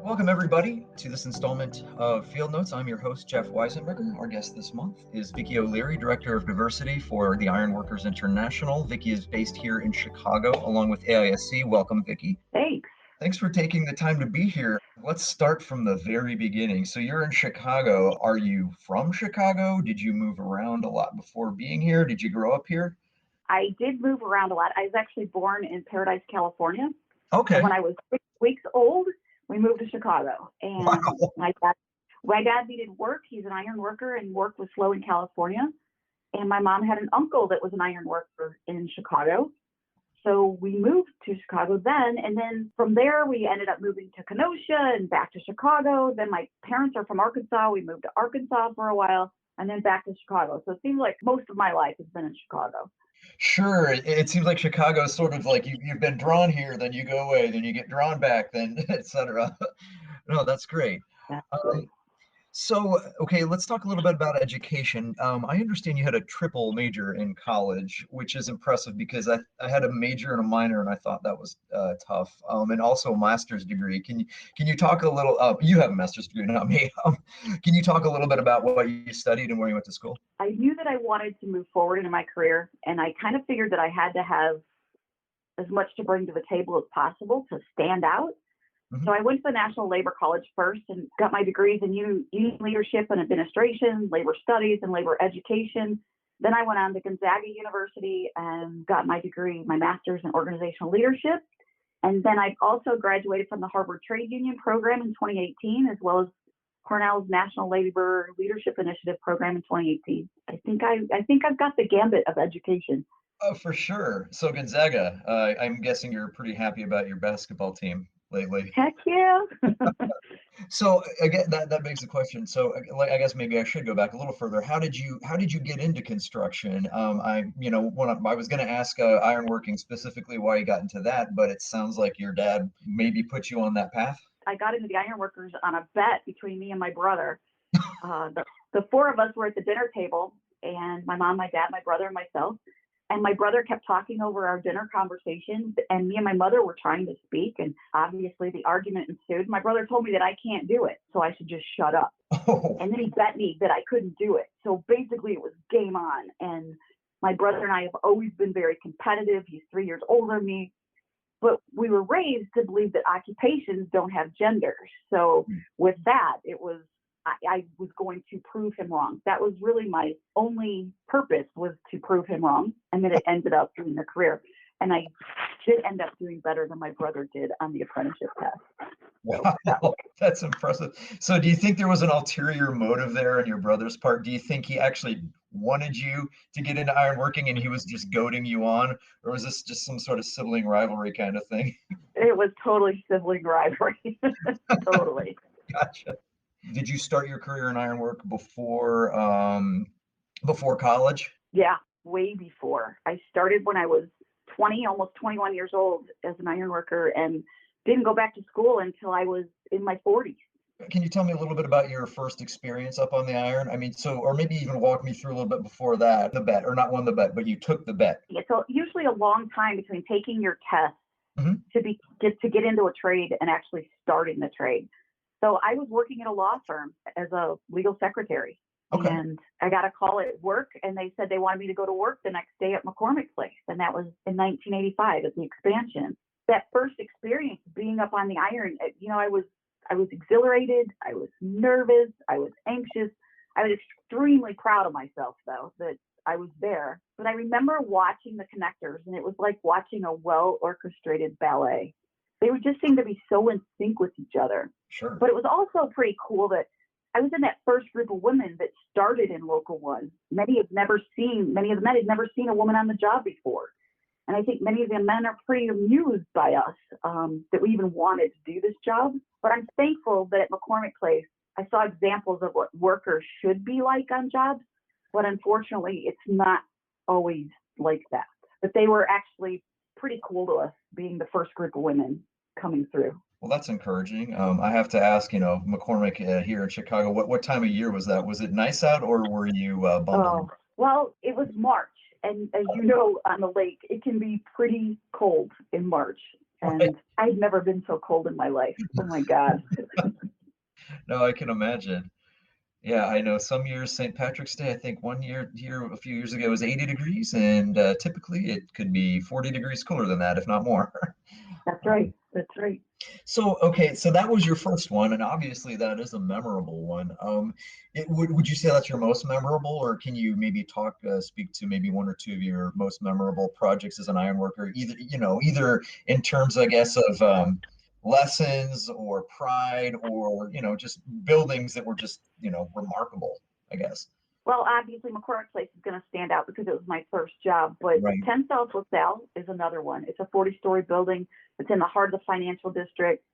Welcome, everybody, to this installment of Field Notes. I'm your host, Jeff Weisenberger. Our guest this month is Vicki O'Leary, Director of Diversity for the Ironworkers International. Vicki is based here in Chicago, along with AISC. Welcome, Vicki. Thanks. Thanks for taking the time to be here. Let's start from the very beginning. So you're in Chicago. Are you from Chicago? Did you move around a lot before being here? Did you grow up here? I did move around a lot. I was actually born in Paradise, California. Okay. And when I was 6 weeks old, we moved to Chicago. And Wow. my dad needed work. He's an iron worker, and work was slow in California. And my mom had an uncle that was an iron worker in Chicago. So we moved to Chicago then. And then from there, we ended up moving to Kenosha and back to Chicago. Then my parents are from Arkansas. We moved to Arkansas for a while and then back to Chicago. So it seems like most of my life has been in Chicago. Sure. It seems like Chicago is sort of like you've been drawn here, then you go away, then you get drawn back, then etc. No, that's great. That's Um, great. okay, let's talk a little bit about education. I understand you had a triple major in college, which is impressive because I had a major and a minor, and I thought that was tough. And also a master's degree. Can you talk a little? You have a master's degree, not me. Can you talk a little bit about what you studied and where you went to school? I knew that I wanted to move forward in my career, and I kind of figured that I had to have as much to bring to the table as possible to stand out. Mhm. So I went to the National Labor College first and got my degrees in union leadership and administration, labor studies, and labor education. Then I went on to Gonzaga University and got my degree, my master's in organizational leadership. And then I also graduated from the Harvard Trade Union program in 2018, as well as Cornell's National Labor Leadership Initiative program in 2018. I think I've got the gambit of education. Oh, for sure. So Gonzaga, I'm guessing you're pretty happy about your basketball team lately. Heck yeah. So again, that begs the question. So like, I guess maybe I should go back a little further. How did you get into construction? I was going to ask ironworking specifically why you got into that, but it sounds like your dad maybe put you on that path. I got into the ironworkers on a bet between me and my brother. The four of us were at the dinner table, and my mom, my dad, my brother, and myself. And my brother kept talking over our dinner conversation, and me and my mother were trying to speak, and obviously the argument ensued. My brother told me that I can't do it, so I should just shut up. Oh, And then he bet me that I couldn't do it. So basically it was game on. And my brother and I have always been very competitive. He's 3 years older than me. But we were raised to believe that occupations don't have genders. So with that, I was going to prove him wrong. That was really my only purpose, was to prove him wrong. And then it ended up being a career. And I did end up doing better than my brother did on the apprenticeship test. So wow, that's impressive. So do you think there was an ulterior motive there on your brother's part? Do you think he actually wanted you to get into ironworking and he was just goading you on, or was this just some sort of sibling rivalry kind of thing? it was totally sibling rivalry. Totally. Gotcha. Did you start your career in ironwork before college? Yeah, way before. I started when I was 20, almost 21 years old as an iron worker, and didn't go back to school until I was in my 40s. Can you tell me a little bit about your first experience up on the iron? I mean, or maybe even walk me through a little bit before that, the bet, or not won the bet, but you took the bet. It's usually a long time between taking your test Hmm. to get into a trade and actually starting the trade. So I was working at a law firm as a legal secretary, Okay. and I got a call at work, and they said they wanted me to go to work the next day at McCormick Place, and that was in 1985 at the expansion. That first experience being up on the iron, I was exhilarated, I was nervous, I was anxious. I was extremely proud of myself, though, that I was there. But I remember watching the connectors, and it was like watching a well-orchestrated ballet. They would just seem to be so in sync with each other. Sure. But it was also pretty cool that I was in that first group of women that started in Local 1. Many of the men had never seen a woman on the job before. And I think many of the men are pretty amused by us, that we even wanted to do this job. But I'm thankful that at McCormick Place, I saw examples of what workers should be like on jobs. But unfortunately, it's not always like that. But they were actually pretty cool to us, being the first group of women coming through. Well, that's encouraging. I have to ask, McCormick here in Chicago, what time of year was that? Was it nice out, or were you bumbling? Oh, well, it was March. And as you know, on the lake, it can be pretty cold in March. Right. And I'd never been so cold in my life. Oh my God. No, I can imagine. Yeah, I know some years St. Patrick's Day, I think one year here a few years ago was 80 degrees, and typically it could be 40 degrees cooler than that, if not more. That's right. That's right. So, okay, so that was your first one, and obviously that is a memorable one. Would you say that's your most memorable, or can you maybe speak to maybe one or two of your most memorable projects as an ironworker, either in terms, I guess, of lessons or pride, or just buildings that were just remarkable, I guess. Well, obviously, McCormick Place is going to stand out because it was my first job, but Right. 10 South LaSalle is another one. It's a 40-story building. It's in the heart of the financial district.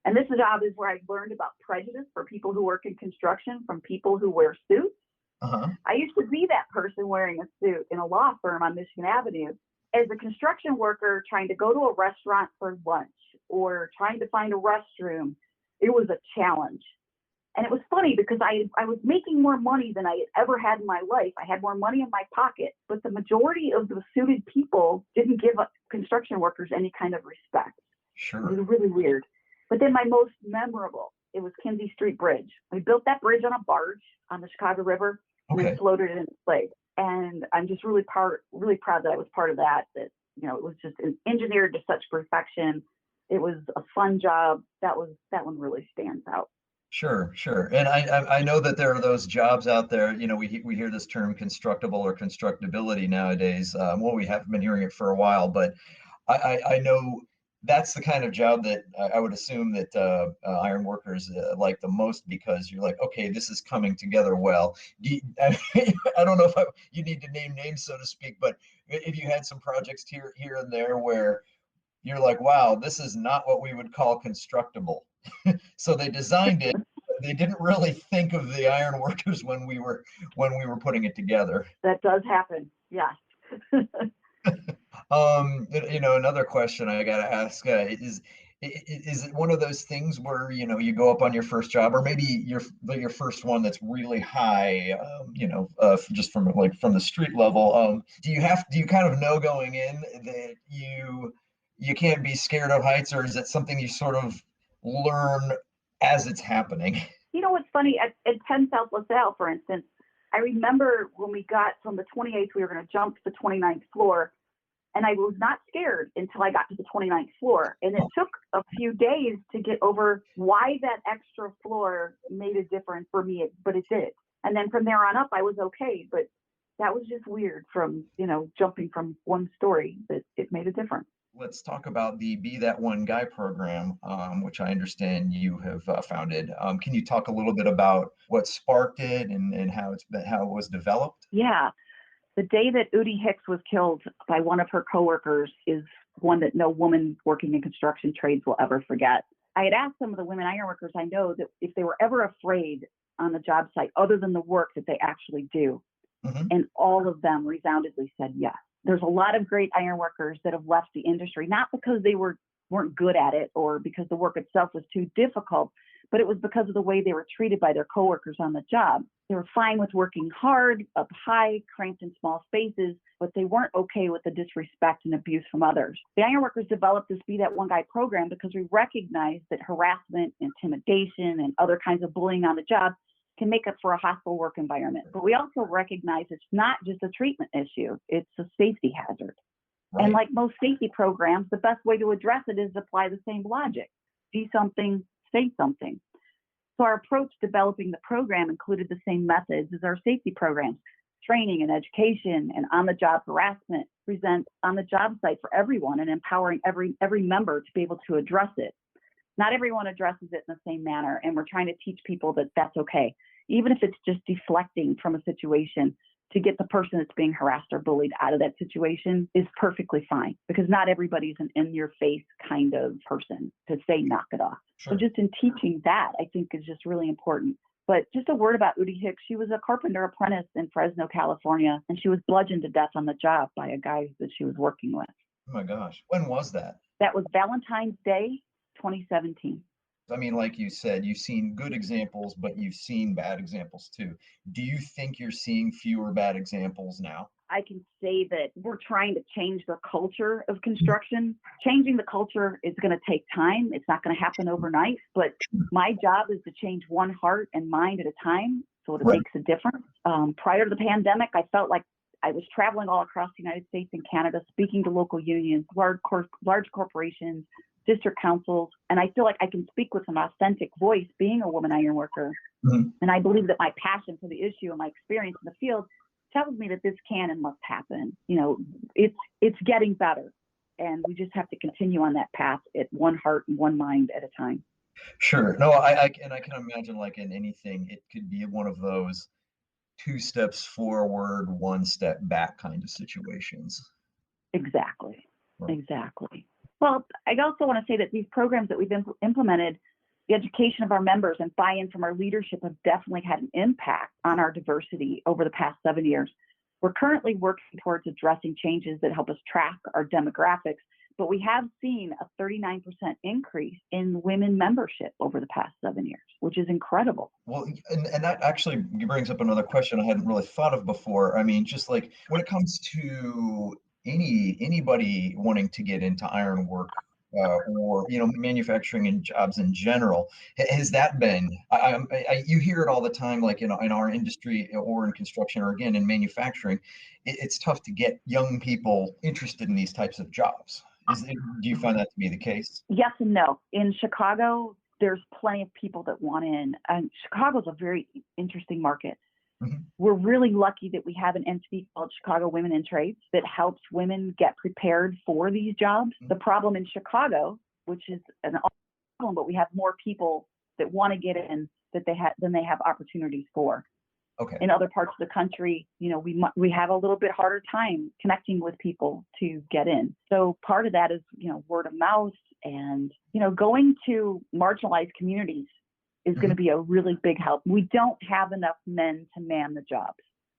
And this job is where I learned about prejudice for people who work in construction from people who wear suits. Uh-huh. I used to be that person wearing a suit in a law firm on Michigan Avenue. As a construction worker trying to go to a restaurant for lunch or trying to find a restroom, it was a challenge. And it was funny because I was making more money than I had ever had in my life. I had more money in my pocket, but the majority of the suited people didn't give construction workers any kind of respect. It Sure. was really weird. But then my most memorable, it was Kinsey Street Bridge. We built that bridge on a barge on the Chicago River and then Okay. floated it in place. And I'm just really proud that I was part of that. That it was just engineered to such perfection. It was a fun job. That one really stands out. Sure, sure. And I know that there are those jobs out there, we hear this term constructible or constructability nowadays. Well, we haven't been hearing it for a while, but I know that's the kind of job that I would assume that iron workers like the most, because you're like, okay, this is coming together well. I don't know if you need to name names, so to speak, but if you had some projects here and there where you're like, wow, this is not what we would call constructible. So they designed it, but they didn't really think of the iron workers when we were putting it together. That does happen. Yes. Another question I gotta ask is it one of those things where you go up on your first job, or maybe your first one that's really high, just from the street level? Do you kind of know going in that you can't be scared of heights, or is it something you sort of learn as it's happening? What's funny? At 10 South LaSalle, for instance, I remember when we got from the 28th, we were going to jump to the 29th floor. And I was not scared until I got to the 29th floor. And it took a few days to get over why that extra floor made a difference for me, but it did. And then from there on up, I was okay. But that was just weird from, jumping from one story, that it made a difference. Let's talk about the Be That One Guy program, which I understand you have founded. Can you talk a little bit about what sparked it, and how it was developed? Yeah. The day that Udi Hicks was killed by one of her coworkers is one that no woman working in construction trades will ever forget. I had asked some of the women ironworkers I know that if they were ever afraid on the job site, other than the work that they actually do. Hmm. And all of them resoundingly said yes. There's a lot of great ironworkers that have left the industry, not because they weren't good at it or because the work itself was too difficult, but it was because of the way they were treated by their coworkers on the job. They were fine with working hard, up high, cramped in small spaces, but they weren't okay with the disrespect and abuse from others. The ironworkers developed this Be That One Guy program because we recognized that harassment, intimidation, and other kinds of bullying on the job can make up for a hostile work environment. But we also recognize it's not just a treatment issue, it's a safety hazard. Right. And like most safety programs, the best way to address it is to apply the same logic. See something, say something. So our approach to developing the program included the same methods as our safety programs: training and education and on-the-job harassment, present on the job site for everyone, and empowering every member to be able to address it. Not everyone addresses it in the same manner, and we're trying to teach people that that's okay. Even if it's just deflecting from a situation, to get the person that's being harassed or bullied out of that situation is perfectly fine, because not everybody's an in-your-face kind of person to say knock it off. Sure. So just in teaching that, I think is just really important. But just a word about Udi Hicks. She was a carpenter apprentice in Fresno, California, and she was bludgeoned to death on the job by a guy that she was working with. Oh my gosh, when was that? That was Valentine's Day, 2017. I mean, like you said, you've seen good examples, but you've seen bad examples too. Do you think you're seeing fewer bad examples now? I can say that we're trying to change the culture of construction. Changing the culture is going to take time. It's not going to happen overnight, but my job is to change one heart and mind at a time so it Right. makes a difference. Prior to the pandemic, I felt like I was traveling all across the United States and Canada, speaking to local unions, large corporations, district councils, and I feel like I can speak with an authentic voice being a woman iron worker. Mhm. And I believe that my passion for the issue and my experience in the field tells me that this can and must happen. You know, it's getting better, and we just have to continue on that path at one heart and one mind at a time. Sure. No, I can imagine, like in anything, it could be one of those two steps forward, one step back kind of situations. Exactly. Right. Exactly. Well, I also want to say that these programs that we've implemented, the education of our members and buy-in from our leadership have definitely had an impact on our diversity over the past 7 years. We're currently working towards addressing changes that help us track our demographics, but we have seen a 39% increase in women membership over the past 7 years, which is incredible. Well, and that actually brings up another question I hadn't really thought of before. I mean, just like when it comes to anybody wanting to get into ironwork, or manufacturing and jobs in general, has that been? You hear it all the time, like in our industry or in construction or again in manufacturing, it's tough to get young people interested in these types of jobs. Do you find that to be the case? Yes and no. In Chicago, there's plenty of people that want in. And Chicago's a very interesting market. Mhm. We're really lucky that we have an entity called Chicago Women in Trades that helps women get prepared for these jobs. Mhm. The problem in Chicago, which is an problem, but we have more people that want to get in than they have opportunities for. Okay. In other parts of the country, we have a little bit harder time connecting with people to get in. So part of that is, word of mouth and, going to marginalized communities is going to be a really big help. We don't have enough men to man the jobs.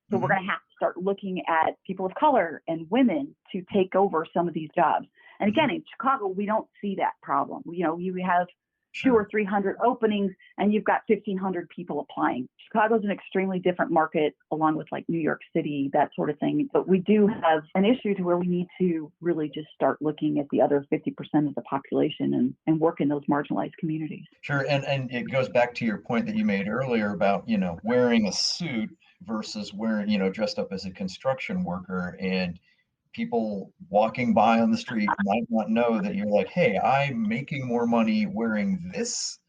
So we're going to have to start looking at people of color and women to take over some of these jobs. And again, in Chicago, we don't see that problem. You have 200 or 300 openings and you've got 1,500 people applying. Chicago's an extremely different market along with like New York City, that sort of thing. But we do have an issue to where we need to really just start looking at the other 50% of the population and work in those marginalized communities. Sure, and it goes back to your point that you made earlier about, wearing a suit versus wearing, dressed up as a construction worker, and people walking by on the street might not know that you're like, hey, I'm making more money wearing this,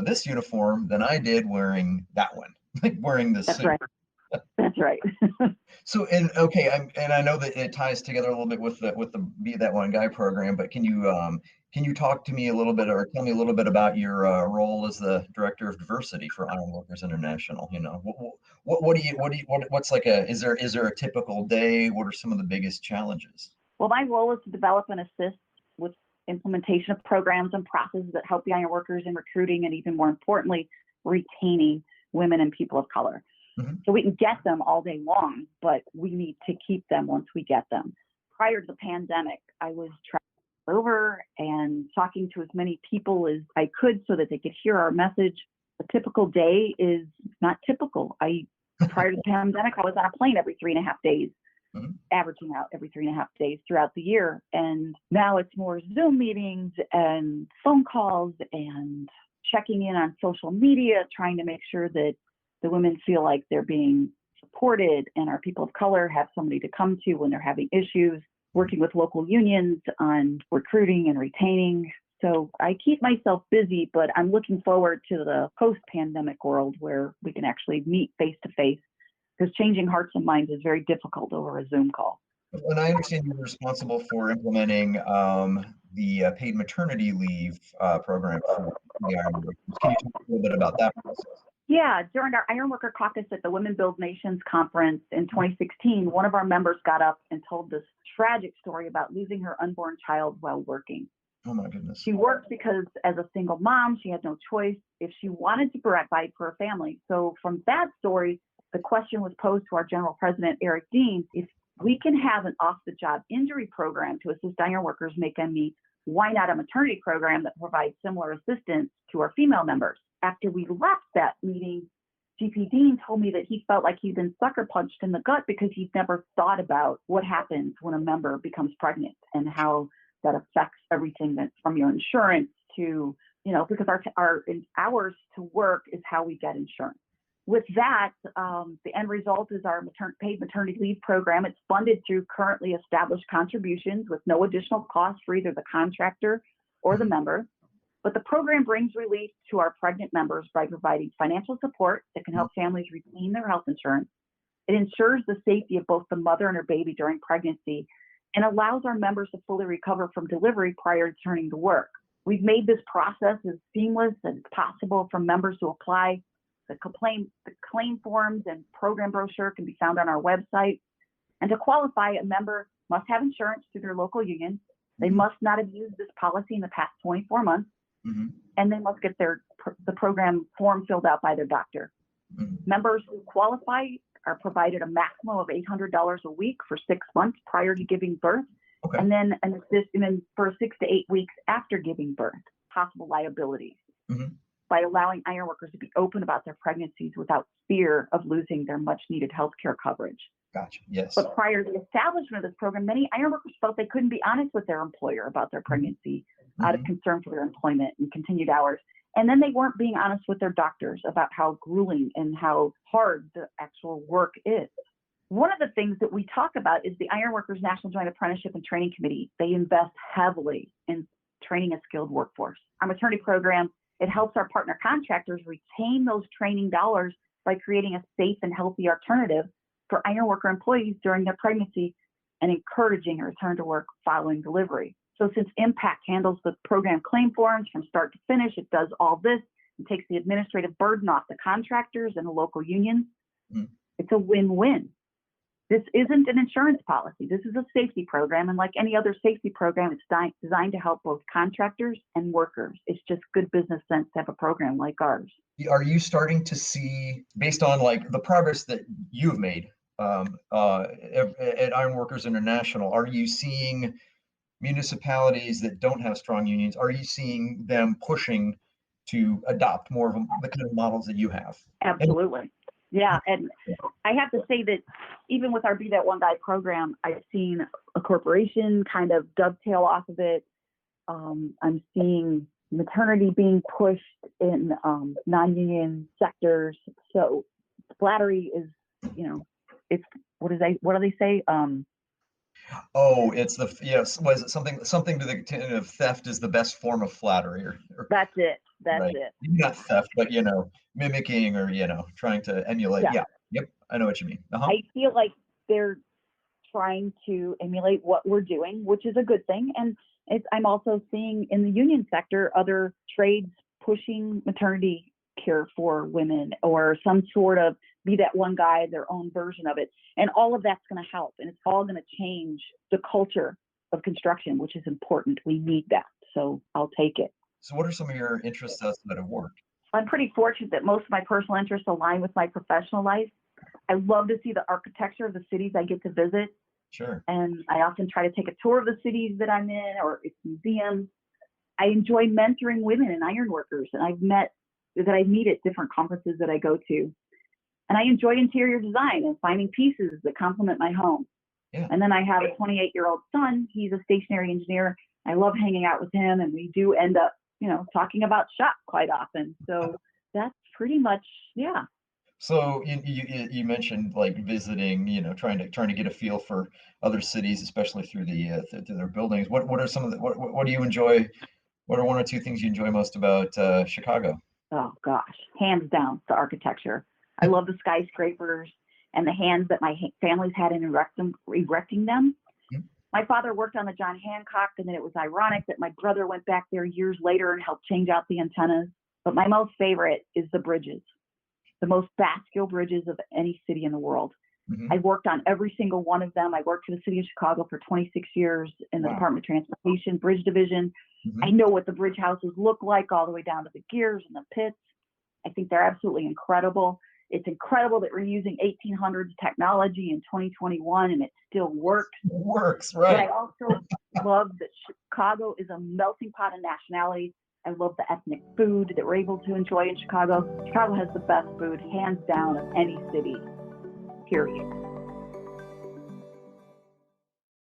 this uniform than I did wearing that one, like wearing the That's suit. right. That's right. So, and okay, and I know that it ties together a little bit with the Be That One Guy program, but can you talk to me a little bit or tell me a little bit about your role as the director of diversity for Ironworkers International? What's like is there a typical day? What are some of the biggest challenges? Well, my role is to develop and assist with implementation of programs and processes that help the ironworkers in recruiting and even more importantly, retaining women and people of color. Mm-hmm. So we can get them all day long, but we need to keep them once we get them. Prior to the pandemic, I was traveling over and talking to as many people as I could so that they could hear our message. A typical day is not typical. Prior to the pandemic, I was on a plane every 3.5 days, Mm-hmm. averaging out every 3.5 days throughout the year. And now it's more Zoom meetings and phone calls and checking in on social media, trying to make sure that the women feel like they're being supported and our people of color have somebody to come to when they're having issues, working with local unions on recruiting and retaining. So I keep myself busy, but I'm looking forward to the post-pandemic world where we can actually meet face-to-face, because changing hearts and minds is very difficult over a Zoom call. And I understand you're responsible for implementing the paid maternity leave program for the Ironworkers. Can you talk a little bit about that process? Yeah, during our Ironworker Caucus at the Women Build Nations conference in 2016, one of our members got up and told this tragic story about losing her unborn child while working. Oh my goodness. She worked because as a single mom, she had no choice if she wanted to provide for her family. So from that story, the question was posed to our general president, Eric Dean, if we can have an off-the-job injury program to assist ironworkers make ends meet, why not a maternity program that provides similar assistance to our female members? After we left that meeting, GP Dean told me that he felt like he'd been sucker punched in the gut because he'd never thought about what happens when a member becomes pregnant and how that affects everything that's from your insurance to, because our hours to work is how we get insurance. With that, the end result is our paid maternity leave program. It's funded through currently established contributions with no additional cost for either the contractor or the member. But the program brings relief to our pregnant members by providing financial support that can help families retain their health insurance. It ensures the safety of both the mother and her baby during pregnancy and allows our members to fully recover from delivery prior to returning to work. We've made this process as seamless as possible for members to apply. The claim forms and program brochure can be found on our website. And to qualify, a member must have insurance through their local union. They must not have used this policy in the past 24 months. And they must get the program form filled out by their doctor. Members who qualify are provided a maximum of $800 a week for 6 months prior to giving birth, and then for 6 to 8 weeks after giving birth, possible liabilities, by allowing ironworkers to be open about their pregnancies without fear of losing their much needed health care coverage. Gotcha. Yes. But prior to the establishment of this program, many ironworkers felt they couldn't be honest with their employer about their pregnancy out of concern for their employment and continued hours. And then they weren't being honest with their doctors about how grueling and how hard the actual work is. One of the things that we talk about is the Ironworkers National Joint Apprenticeship and Training Committee. They invest heavily in training a skilled workforce. Our maternity program, it helps our partner contractors retain those training dollars by creating a safe and healthy alternative for ironworker employees during their pregnancy and encouraging a return to work following delivery. So since Impact handles the program claim forms from start to finish, it does all this and takes the administrative burden off the contractors and the local unions. It's a win-win. This isn't an insurance policy. This is a safety program. And like any other safety program, it's designed to help both contractors and workers. It's just good business sense to have a program like ours. Are you starting to see, based on like the progress that you've made at Ironworkers International, are you seeing municipalities that don't have strong unions, are you seeing them pushing to adopt more of the kind of models that you have? Absolutely. Yeah. And I have to say that even with our Be That One Guy program, I've seen a corporation kind of dovetail off of it. I'm seeing maternity being pushed in non-union sectors. So flattery is, it's, what do they say? It's was it something to the extent of theft is the best form of flattery, or that's it. That's right. it. Not theft, but mimicking or trying to emulate. Yeah. Yep. I know what you mean. I feel like they're trying to emulate what we're doing, which is a good thing. And I'm also seeing in the union sector other trades pushing maternity care for women or some sort of Be That One Guy, their own version of it. And all of that's going to help. And it's all going to change the culture of construction, which is important. We need that. So I'll take it. So what are some of your interests that have worked? I'm pretty fortunate that most of my personal interests align with my professional life. I love to see the architecture of the cities I get to visit. Sure. And I often try to take a tour of the cities that I'm in or its museums. I enjoy mentoring women and ironworkers, and I meet at different conferences that I go to. And I enjoy interior design and finding pieces that complement my home. Yeah. And then I have a 28-year-old son. He's a stationary engineer. I love hanging out with him, and we do end up, talking about shop quite often. So that's pretty much, yeah. So you mentioned like visiting, trying to get a feel for other cities, especially through through their buildings. What are some of the what do you enjoy? What are one or two things you enjoy most about Chicago? Oh gosh, hands down, the architecture. I love the skyscrapers and the hands that my family's had in erecting them. My father worked on the John Hancock, and then it was ironic that my brother went back there years later and helped change out the antennas. But my most favorite is the bridges, the most vascular bridges of any city in the world. I worked on every single one of them. I worked for the city of Chicago for 26 years in the Department of Transportation, Bridge Division. I know what the bridge houses look like all the way down to the gears and the pits. I think they're absolutely incredible. It's incredible that we're using 1800s technology in 2021 and it still works. It works, right. But I also love that Chicago is a melting pot of nationalities. I love the ethnic food that we're able to enjoy in Chicago. Chicago has the best food, hands down, of any city, period.